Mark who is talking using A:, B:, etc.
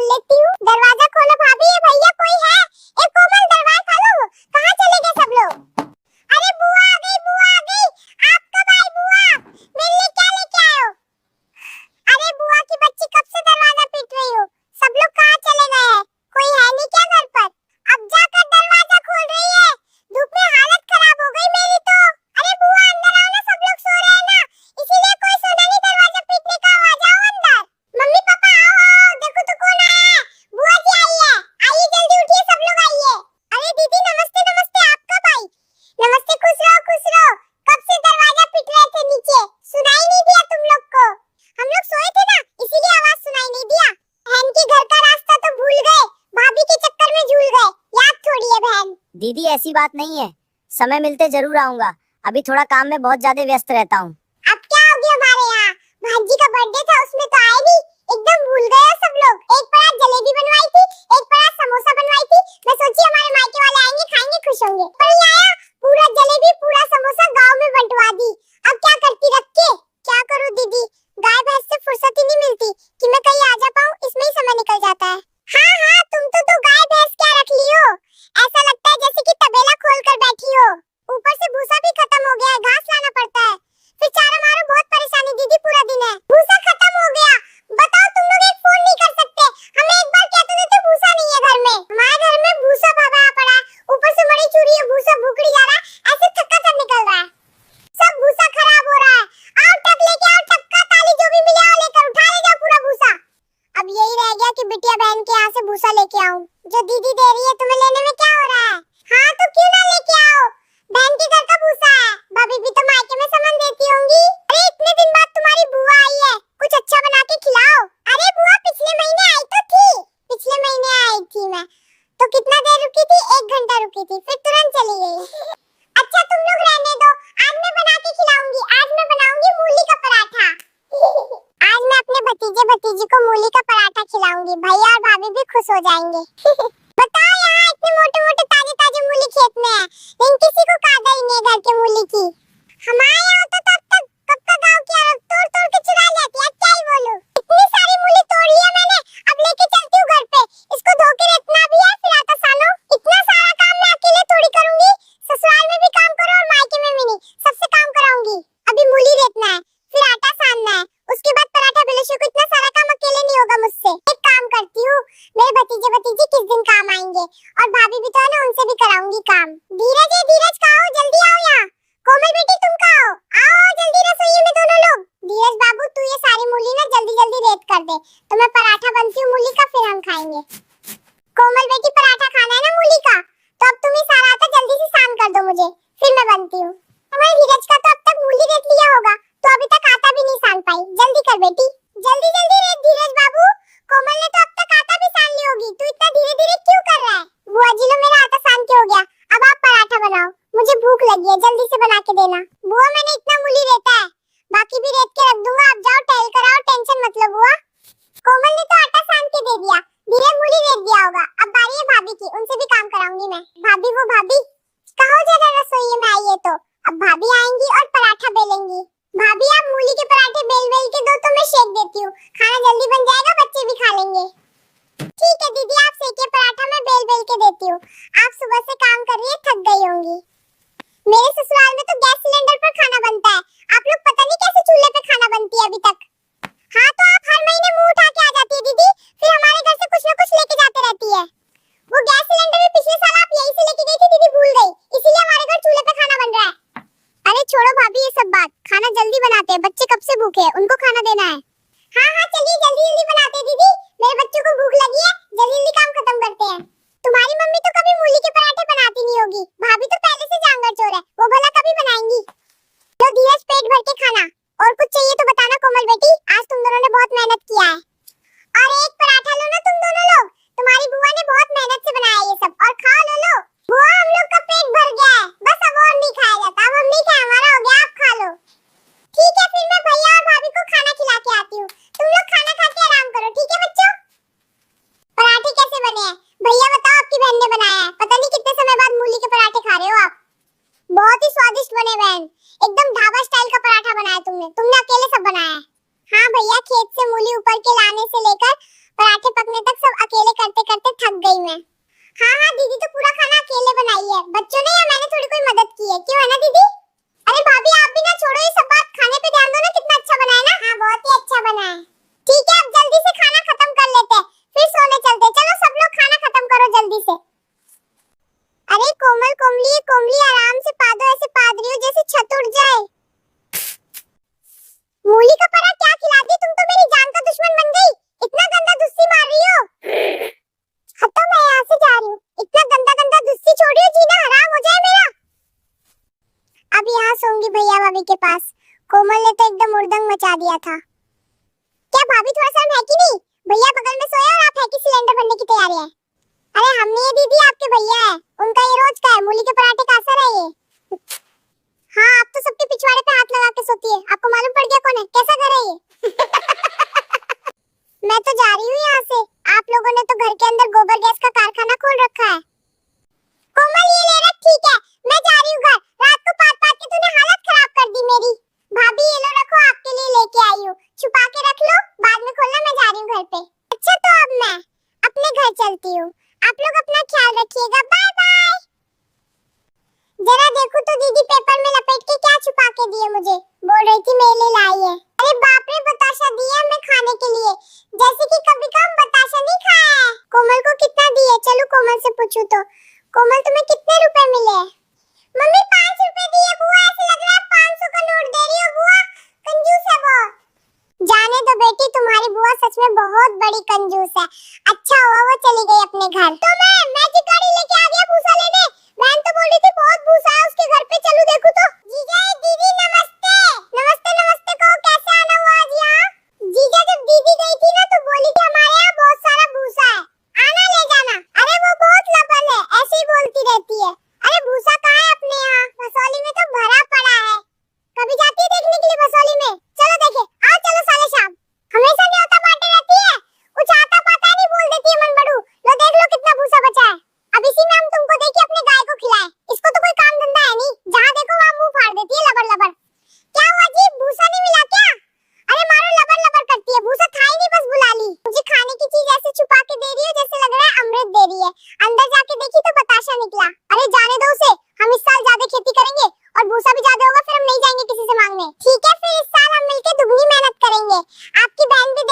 A: खोल लेती हूँ। दरवाजा खोलो भाभी, ये भैया कोई है? ए कोमल, दरवाजा खोलो। कहाँ चले गए सब लोग? अरे बुआ आ गई, बुआ आ गई। आप कब आई बुआ? मेरे लिए क्या लेके आए हो? अरे बुआ की बच्ची, कब से दरवाजा पीट रही हो? सब लोग कहाँ चले गए हैं? कोई है नहीं क्या घर पर? अब जाकर दरवाजा खोल रही है। धूप में हालत खराब हो गई मेरी तो। अरे बुआ अंदर आओ ना, सब लोग सो रहे हैं ना, इसीलिए कोई सोना नहीं, दरवाजा पीटने का। आवाज आओ अंदर। मम्मी पापा आओ आओ, देखो तो कौन आया है। बुआ जी आई है, आइए जल्दी उठिए, सब लोग आइए। अरे दीदी नमस्ते नमस्ते, आप कब आई? नमस्ते, खुश रहो खुश रहो। कब से दरवाजा पीट रहे थे नीचे, सुनाई नहीं दिया तुम लोग को? हम लोग सोए थे ना, इसीलिए आवाज सुनाई नहीं दिया। बहन के घर का रास्ता तो भूल गए, भाभी के चक्कर में झूल गए, याद थोड़ी है बहन।
B: दीदी ऐसी बात नहीं है, समय मिलते जरूर आऊंगा। अभी थोड़ा काम में बहुत ज्यादा व्यस्त रहता हूँ।
A: अब क्या हो गया हमारे यहाँ? भाजी का बर्थडे था, उसमें तो आए नहीं, एकदम भूल गए हो सब लोग। एक परात जलेबी बनवाई थी, एक परात समोसा बनवाई थी। मैं सोची हमारे मायके वाले आएंगे, खाएंगे, खुश होंगे। पर ये आया, पूरा जलेबी पूरा समोसा गांव में बंटवा दी। अब क्या करती रख के? क्या करूँ दीदी, गाय भैंस से फुर्सत ही नहीं मिलती कि मैं कहीं आ जा पाऊँ, इसमें ही समय निकल जाता है। हाँ हाँ, तुम तो दो गाय भैंस क्या रख ली हो, ऐसा लगता है जैसे कि तबेला खोल कर बैठी हो। ऊपर से भूसा भी खत्म हो गया है, घास लाना पड़ता है, फिर चारा मारो, बहुत परेशानी दीदी, पूरा दिन है। भूसा खत्म हो गया? बताओ, तुम लोग एक फोन नहीं कर सकते? हमें एक बार कहते थे तो भूसा नहीं है घर में। हमारे घर में भूसा भरा पड़ा है, ऊपर से मड़ी चूरी है, भूसा भूखड़ी जा रहा है, ऐसे थक्का सब निकल रहा है, सब भूसा खराब हो रहा है। आओ टक लेके आओ, टक्का ताली जो भी मिले आओ, लेकर उठा ले जाओ पूरा भूसा। अब यही रह गया कि बिटिया बहन के यहाँ से भूसा लेके आऊं। जो दीदी दे रही है तुम्हें लेने में क्या हो रहा है? हाँ तो क्यों ना लेके आओ, बहन के घर का भूसा है। भाभी भी तो मायके में सामान देती होंगी। अरे इतने दिन बाद तुम्हारी बुआ आई है, कुछ अच्छा बना के खिलाओ। अरे बुआ पिछले महीने आई तो थी, पिछले महीने आई थी मैं तो। कितना देर रुकी थी? 1 घंटा रुकी थी, फिर तुरंत चली गई। अच्छा तुम लोग रहने दो, आज मैं बना के खिलाऊंगी। आज मैं बनाऊंगी मूली का पराठा। आज मैं अपने भतीजे भतीजी को मूली का पराठा खिलाऊंगी, भैया और भाभी भी खुश हो जाएंगे। बताओ, यहाँ इतने मोटे मोटे ताजे ताजे मूली खेत में है, लेकिन किसी को कादा ही नहीं घर के मूली की। हमारे यहाँ होता तो अब तक कब का गाँव की औरत तोड़ तोड़ के चुरा लेती है। क्या ही बोलूं, इतनी सारी मूली तोड़ ली है मैंने, अब लेके चलती हूँ घर पे। इसको धो के रेतना भी है, फिर आता सानो। इतना सारा काम मैं अकेले थोड़ी करूंगी, ससुराल में भी काम करो और मायके में भी नहीं, सबसे काम कराऊंगी। अभी मूली रेतना है, फिर आटा सानना है, उसके बाद पराठा बेलने को। इतना सारा काम अकेले नहीं होगा मुझसे। एक काम करती हूँ, मेरे भतीजे भतीजी किस दिन काम आएंगे, और भाभी भी तो है ना, उनसे भी कराऊंगी काम। धीरज है, धीरज कहाँ हो, जल्दी आओ यहाँ। कोमल बेटी तुम कहाँ हो? आओ जल्दी रसोई में दोनों लोग। धीरज बाबू तू ये सारी मूली ना जल्दी जल्दी रेत कर दे, तो मैं पराठा बनती हूँ मूली का, फिर हम खाएंगे। कोमल बेटी पराठा खाना है ना मूली का, तो अब तुम ये सारा आटा जल्दी से सान कर दो मुझे, फिर मैं बनती हूँ। हमारे धीरज का तो अब तक मूली रेत लिया होगा, तो अभी तक आटा भी नहीं सान पाई। जल्दी कर बेटी, जल्दी जल्दी रेत धीरज बाबू। कोमल ने तो अब तक आटा भी सान ली होगी, तू इतना धीरे धीरे क्यों कर रहा है? बुआ जी लो, मेरा आटा सान के हो गया, अब आप पराठा बनाओ, मुझे भूख लगी है, जल्दी से बना के देना। बुआ मैंने इतना मूली रेता है, बाकी भी रेत के रख दूंगा, आप जाओ टहल कर आओ, टेंशन मत लो बुआ। कोमल ने तो आटा सान के दे दिया, धीरे मूली रेत दिया होगा, अब बारी है भाभी की, उनसे भी काम कराऊंगी मैं। भाभी, वो भाभी कहो जरा रसोई में आइए, तो अब भाभी आएंगी और पराठा बेलेंगी। भाभी आप मूली के पराठे बेल बेल के दो तो मैं शेक देती हूँ, खाना जल्दी बन जाएगा, बच्चे भी खा लेंगे। ठीक है दीदी, आप सेके पराठा मैं बेल बेल के देती हूँ। आप सुबह से काम कर रही है, थक गई होंगी। मेरे ससुराल में तो गैस सिलेंडर पर खाना बनता है, आप लोग पता नहीं कैसे चूल्हे पे खाना बनती है अभी तक। हाँ तो आप हर महीने मुंह उठा के आ जाती है दीदी, फिर हमारे घर से कुछ न कुछ लेके जाते रहती है। वो गैस सिलेंडर भी पिछले साल आप यहीं से लेके गई थी दीदी, भूल गई, इसीलिए हमारे घर चूल्हे पे खाना बन रहा है। अरे छोड़ो भाभी ये सब बात, खाना जल्दी बनाते हैं, बच्चे कब से भूखे हैं, उनको खाना देना है। हाँ हाँ चलिए जल्दी जल्दी बनाते हैं दीदी, मेरे बच्चों को भूख लगी है, जल्दी जल्दी काम खत्म करते हैं। तुम्हारी मम्मी तो कभी मूली के पराठे बनाती नहीं होगी, भाभी तो पहले से जांगर चोर है, वो भला कभी बनाएंगी। लो धीरज पेट भर के खाना, और कुछ चाहिए तो बताना कोमल बेटी, आज तुम दोनों ने बहुत मेहनत किया है। और एक पराठा लो ना तुम दोनों लोग, तुम्हारी बुआ ने बहुत मेहनत से बनाया ये सब, और खाओ लो। बुआ हम लोग का पेट भर गया है, बस अब और नहीं खाया जाता, अब हम नहीं खाए, हमारा हो गया, आप खा लो। ठीक है फिर मैं भैया और भाभी को खाना खिला के आती हूँ, तुम लोग खाना खा के आराम करो, ठीक है बच्चों। पराठे कैसे बने हैं भैया बताओ, आपकी बहन ने बनाया है, पता नहीं कितने समय बाद मूली के पराठे खा रहे हो आप। बहुत ही स्वादिष्ट बने बहन, एकदम ढाबा स्टाइल का पराठा बनाया तुमने अकेले सब बनाया है। हाँ भैया, खेत से मूली ऊपर के लाने से लेकर पराठे पकने तक सब अकेले करते करते थक गई मैं। हाँ हाँ दीदी तो पूरा खाना अकेले बनाई है, बच्चों ने या मैंने थोड़ी कोई मदद की है, क्यों है ना दीदी? अरे भाभी आप भी ना छोड़ो ये सब बात, खाने पे ध्यान दो ना, कितना अच्छा बना है ना। हाँ बहुत ही अच्छा बना है। ठीक है अब जल्दी से खाना खत्म कर लेते हैं, फिर सोने चलते हैं। चलो सब लोग खाना खत्म करो जल्दी से। अरे कोमल कोमली कोमली आराम से पा दो, ऐसे पाद रही हो जैसे छत उड़ जाए। मूली का परा क्या खिला दी, तुम तो मेरी जान का दुश्मन बन गई। इतना गंदा दुस्सी मार रही हो। हटो मैं यहाँ से जा रही हूँ, इतना गंदा गंदा दुस्सी छोड़ रही हो, जीना हराम हो जाए मेरा। अब यहाँ सोऊंगी भैया भाभी के पास। कोमल ने तो एकदम उड़दंग मचा दिया था। क्या भाभी थोड़ा शर्म है कि नहीं? भैया बगल में सोया और आप है कि सिलेंडर भरने की तैयारी है। अरे हम नहीं है दीदी, आपके भैया है, उनका ये रोज का है, मूली के पराठे का असर है ये। हाँ आप तो सबके पिछवाड़े पे हाथ लगा के सोती है, आपको मालूम पड़ गया कौन है, कैसा घर है ये? मैं तो जा रही हूँ यहाँ से, आप लोगों ने तो घर के अंदर गोबर गैस का कारखाना खोल रखा है। कोमल ये ले रख, ठीक है मैं जा रही हूँ घर, रात को पाट पाट के तूने हालत खराब कर दी मेरी। भाभी ये लो रखो, आपके लिए लेके आई हूँ, छुपा के रख लो, बाद में खोलना, मैं जा रही हूँ घर पे। अच्छा तो अब मैं अपने घर चलती हूँ, आप लोग अपना ख्याल रखिएगा, बाय बाय। जरा देखो तो दीदी पेपर में लपेट के क्या छुपा के दिए मुझे, बोल रही थी मेरे लिए लाई है। अरे बाप रे बताशा दिया हमें खाने के लिए, जैसे कि कभी का हम बताशा नहीं खाया है। कोमल को कितना दिए, चलो कोमल से पूछूं तो। कोमल तुम्हें कितने रुपए मिले? मम्मी 5 रुपए दिए बुआ, ऐसे लग रहा है 500 का नोट दे रही हो बुआ, कंजूस है बहुत। जाने दो बेटी, तुम्हारी बुआ सच में बहुत बड़ी कंजूस है। अच्छा हुआ वो चली गई अपने घर। तो मैं मैजिक गाड़ी लेके आ गया भूसा लेने, बहन तो बोल रही थी बहुत भूसा है उसके घर पे, चलूं देखूं तो। जीजा दीदी नमस्ते। नमस्ते नमस्ते कहो, कैसे आना हुआ आज यहाँ? जीजा जब दीदी गई थी ना तो बोली थी हमारे यहाँ बहुत सारा भूसा है, आना ले जाना। अरे वो बहुत लबल है, ऐसे ही बोलती रहती है। अरे भूसा कहाँ है अपने यहाँ, भसौली में तो भरा पड़ा है। कभी जाती है देखने के लिए भसौली में? चलो देखे, आओ चलो साले शाम। हमेशा न्योता बांटे रहती है, कुछ आता पता नहीं बोल देती है मन बड़ू। लो देख लो कितना भूसा बचा है, अब इसी में हम तुमको देके अपने गाय को खिलाए। इसको तो कोई काम धंधा है नहीं, जहाँ देखो वहाँ मुंह फाड़ देती है लबर लबर। क्या हुआ जी, भूसा नहीं मिला क्या? अरे मारो लबर लबर करती है, भूसा था ही नहीं बस बुला ली। मुझे खाने की चीज ऐसे छुपा के दे रही है जैसे लग रहा है अमृत दे रही है, अंदर जाके देखी तो बताशा निकला। अरे जाने दो उसे, हम इस साल ज्यादा खेती करेंगे और भूसा भी ज्यादा होगा, फिर हम नहीं जाएंगे किसी से मांगने। ठीक है फिर इस साल हम मिलके दुगनी मेहनत करेंगे। आपकी बहन भी